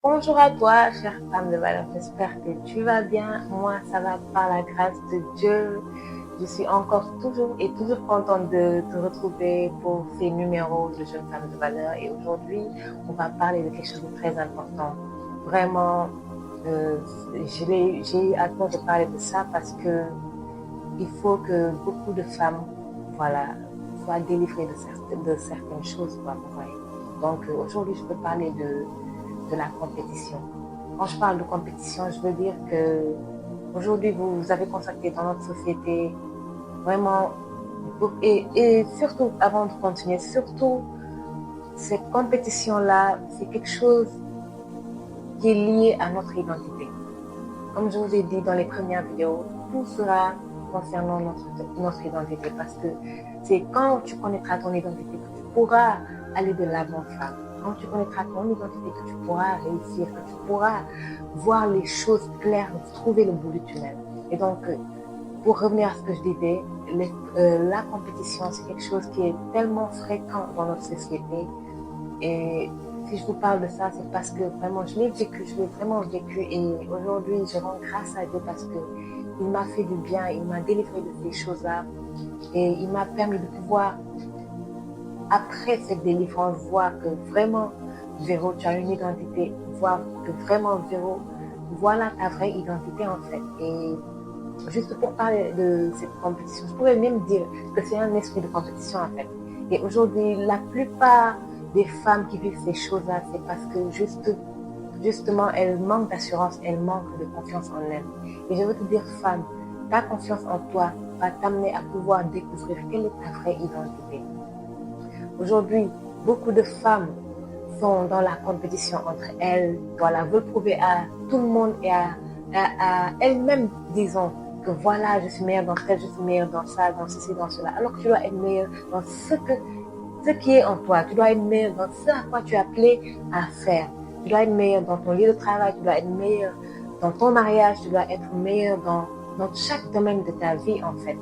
Bonjour à toi, chère femme de valeur. J'espère que tu vas bien. Moi, ça va par la grâce de Dieu. Je suis encore toujours contente de te retrouver pour ces numéros de Jeunes Femmes de Valeur. Et aujourd'hui, on va parler de quelque chose de très important. Vraiment, euh, j'ai eu à cœur de parler de ça parce que il faut que beaucoup de femmes, voilà, soient délivrées de certaines choses, quoi, vous voyez. Donc, aujourd'hui, je peux parler de la compétition. Quand je parle de compétition, je veux dire que aujourd'hui, vous avez constaté dans notre société vraiment, et surtout, avant de continuer, surtout, cette compétition-là, c'est quelque chose qui est lié à notre identité. Comme je vous ai dit dans les premières vidéos, tout sera concernant notre identité parce que c'est quand tu connaîtras ton identité que tu pourras aller de l'avant, femme. Quand tu connaîtras ton identité que tu pourras réussir, que tu pourras voir les choses claires, trouver le bout du tunnel. Et donc, pour revenir à ce que je disais, la compétition, c'est quelque chose qui est tellement fréquent dans notre société. Et si je vous parle de ça, c'est parce que vraiment, je l'ai vraiment vécu. Et aujourd'hui, je rends grâce à Dieu parce que il m'a fait du bien, il m'a délivré de ces choses-là. Et il m'a permis de pouvoir, après cette délivrance, voir que vraiment, Véro, tu as une identité, voir que vraiment, Véro, voilà ta vraie identité en fait. Et juste pour parler de cette compétition, je pourrais même dire que c'est un esprit de compétition en fait. Et aujourd'hui, la plupart des femmes qui vivent ces choses-là, c'est parce que justement, elles manquent d'assurance, elles manquent de confiance en elles. Et je veux te dire, femme, ta confiance en toi va t'amener à pouvoir découvrir quelle est ta vraie identité. Aujourd'hui, beaucoup de femmes sont dans la compétition entre elles, voilà, veulent prouver à tout le monde et à elles-mêmes, disons, que voilà, je suis meilleure dans ça, je suis meilleure dans ça, dans ceci, dans cela. Alors que tu dois être meilleure dans ce qui est en toi. Tu dois être meilleure dans ce à quoi tu es appelé à faire. Tu dois être meilleure dans ton lieu de travail, tu dois être meilleure dans ton mariage, tu dois être meilleure dans chaque domaine de ta vie, en fait.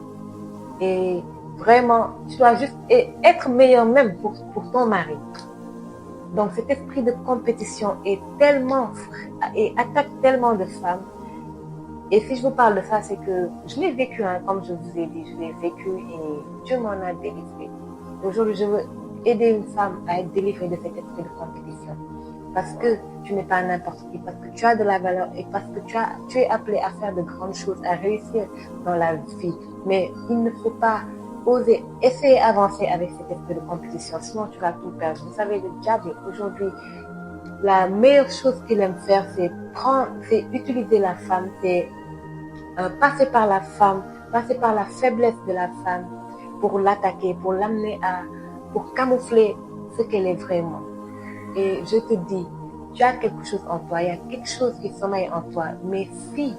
Et vraiment, tu dois juste être meilleur même pour ton mari. Donc cet esprit de compétition est tellement et attaque tellement de femmes. Et si je vous parle de ça, c'est que je l'ai vécu, hein, comme je vous ai dit, je l'ai vécu et Dieu m'en a délivré. Aujourd'hui, je veux aider une femme à être délivrée de cet esprit de compétition. Parce que tu n'es pas n'importe qui, parce que tu as de la valeur et parce que tu es appelé à faire de grandes choses, à réussir dans la vie. Mais il ne faut pas oser essayer d'avancer avec cet esprit de compétition, sinon tu vas tout perdre. Vous savez, le diable, aujourd'hui, la meilleure chose qu'il aime faire, c'est utiliser la femme, c'est passer par la femme, passer par la faiblesse de la femme pour l'attaquer, pour l'amener pour camoufler ce qu'elle est vraiment. Et je te dis, tu as quelque chose en toi, il y a quelque chose qui sommeille en toi. Mais si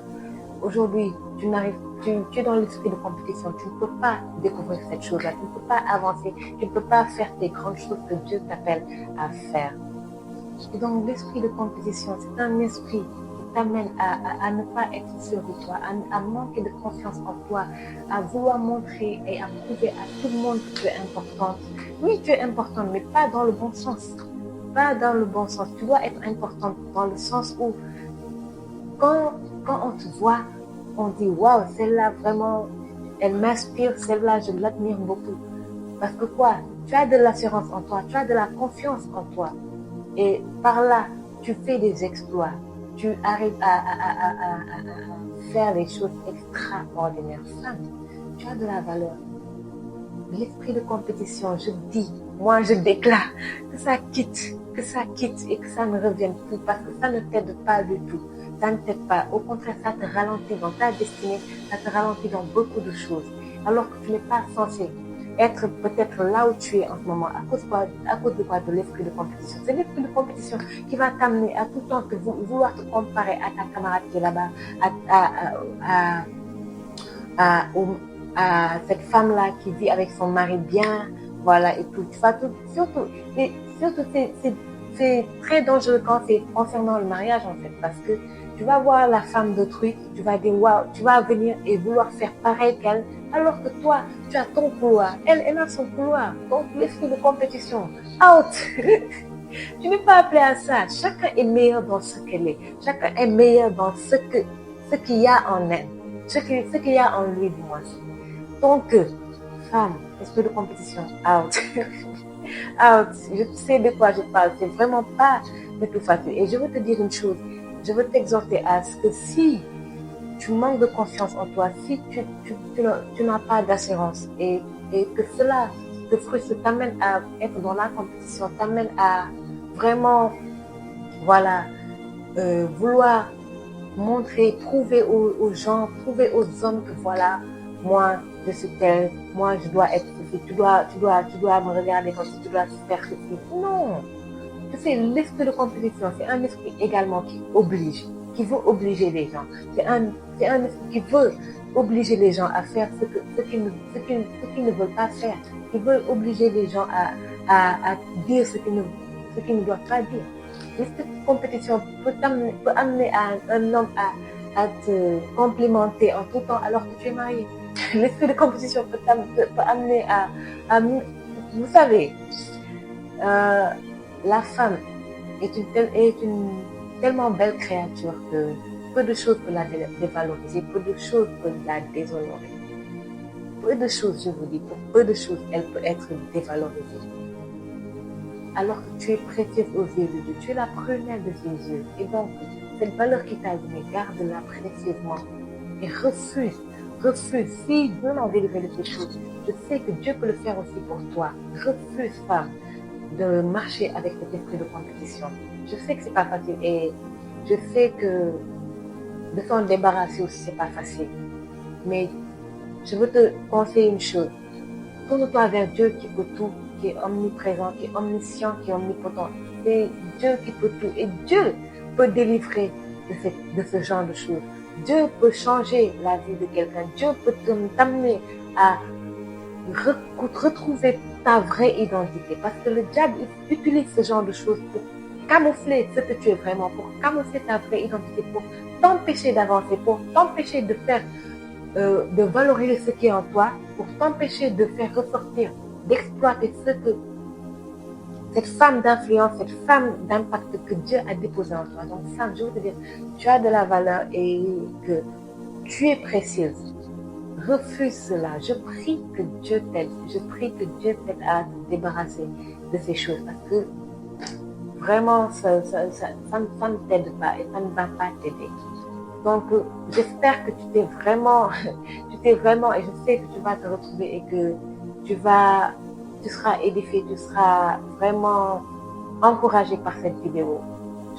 aujourd'hui tu es dans l'esprit de compétition, tu ne peux pas découvrir cette chose-là, tu ne peux pas avancer, tu ne peux pas faire tes grandes choses que Dieu t'appelle à faire. Et donc l'esprit de compétition, c'est un esprit qui t'amène à ne pas être sûr de toi, à manquer de confiance en toi, à vouloir montrer et à prouver à tout le monde que tu es importante. Oui, tu es importante, mais pas dans le bon sens. Pas dans le bon sens. Tu dois être importante dans le sens où quand on te voit, on dit waouh, celle-là vraiment, elle m'inspire, celle-là je l'admire beaucoup. Parce que quoi? Tu as de l'assurance en toi, tu as de la confiance en toi. Et par là, tu fais des exploits. Tu arrives à faire des choses extraordinaires. Femme, tu as de la valeur. L'esprit de compétition, je dis, moi je déclare que ça quitte et que ça ne revienne plus parce que ça ne t'aide pas du tout. Ça ne t'aide pas. Au contraire, ça te ralentit dans ta destinée, ça te ralentit dans beaucoup de choses. Alors que tu n'es pas censé être peut-être là où tu es en ce moment. À cause de quoi? De l'esprit de compétition. C'est l'esprit de compétition qui va t'amener à tout le temps vouloir te comparer à ta camarade qui est là-bas, à cette femme-là qui vit avec son mari bien, voilà, et tout. Surtout, c'est très dangereux quand c'est concernant le mariage, en fait, parce que tu vas voir la femme d'autrui, tu vas dire, waouh, tu vas venir et vouloir faire pareil qu'elle, alors que toi, tu as ton couloir. Elle a son couloir. Donc, l'esprit de compétition, out! Tu n'es pas appelé à ça. Chacun est meilleur dans ce qu'elle est. Chacun est meilleur dans ce qu'il y a en elle. Ce qu'il y a en lui, du moins. Donc, femme, esprit de compétition, out. Out. Je sais de quoi je parle. C'est vraiment pas du tout facile. Et je veux te dire une chose. Je veux t'exhorter à ce que si tu manques de confiance en toi, si tu n'as pas d'assurance et que cela te frustre, t'amène à être dans la compétition, t'amène à vraiment, voilà, vouloir montrer, prouver aux gens, prouver aux hommes que voilà, moi, je suis tel, moi, je dois être ceci, tu dois me regarder comme si tu dois faire ceci. Non! Tu sais, l'esprit de compétition, c'est un esprit également qui oblige, qui veut obliger les gens. C'est un esprit qui veut obliger les gens à faire ce qu'ils ne veulent pas faire. Qui veut obliger les gens à dire ce qu'ils ne doivent pas dire. L'esprit de compétition peut amener un homme à te complimenter en tout temps alors que tu es marié. L'esprit de compétition peut amener à vous savez, la femme est une tellement belle créature que peu de choses peuvent la dévaloriser, peu de choses peuvent la déshonorer. Peu de choses, je vous dis, pour peu de choses, elle peut être dévalorisée. Alors que tu es précieuse aux yeux de Dieu, tu es la prunelle de ses yeux. Et donc, cette valeur qui t'a donnée, garde-la précieusement et refuse. Si Dieu m'a délivré de ces choses, je sais que Dieu peut le faire aussi pour toi. Refuse, femme, de marcher avec cet esprit de compétition. Je sais que c'est pas facile et je sais que de s'en débarrasser aussi c'est pas facile. Mais je veux te conseiller une chose. Tourne-toi vers Dieu qui peut tout, qui est omniprésent, qui est omniscient, qui est omnipotent. C'est Dieu qui peut tout et Dieu peut délivrer de ce genre de choses. Dieu peut changer la vie de quelqu'un. Dieu peut t'amener à retrouver ta vraie identité. Parce que le diable utilise ce genre de choses pour camoufler ce que tu es vraiment, pour camoufler ta vraie identité, pour t'empêcher d'avancer, pour t'empêcher de faire, de valoriser ce qui est en toi, pour t'empêcher de faire ressortir, d'exploiter ce que cette femme d'influence, cette femme d'impact que Dieu a déposée en toi. Donc, femme, je veux te dire, tu as de la valeur et que tu es précieuse. Refuse cela. Je prie que Dieu t'aide. Je prie que Dieu t'aide à te débarrasser de ces choses parce que vraiment, ça ne t'aide pas et ça ne va pas t'aider. Donc, j'espère que tu t'es vraiment, et je sais que tu vas te retrouver et que tu seras édifié, tu seras vraiment encouragé par cette vidéo.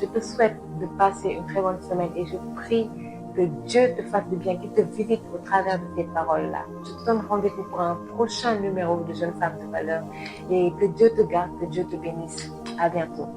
Je te souhaite de passer une très bonne semaine et je prie que Dieu te fasse du bien, qu'il te visite au travers de ces paroles-là. Je te donne rendez-vous pour un prochain numéro de Jeunes Femmes de Valeur et que Dieu te garde, que Dieu te bénisse. À bientôt.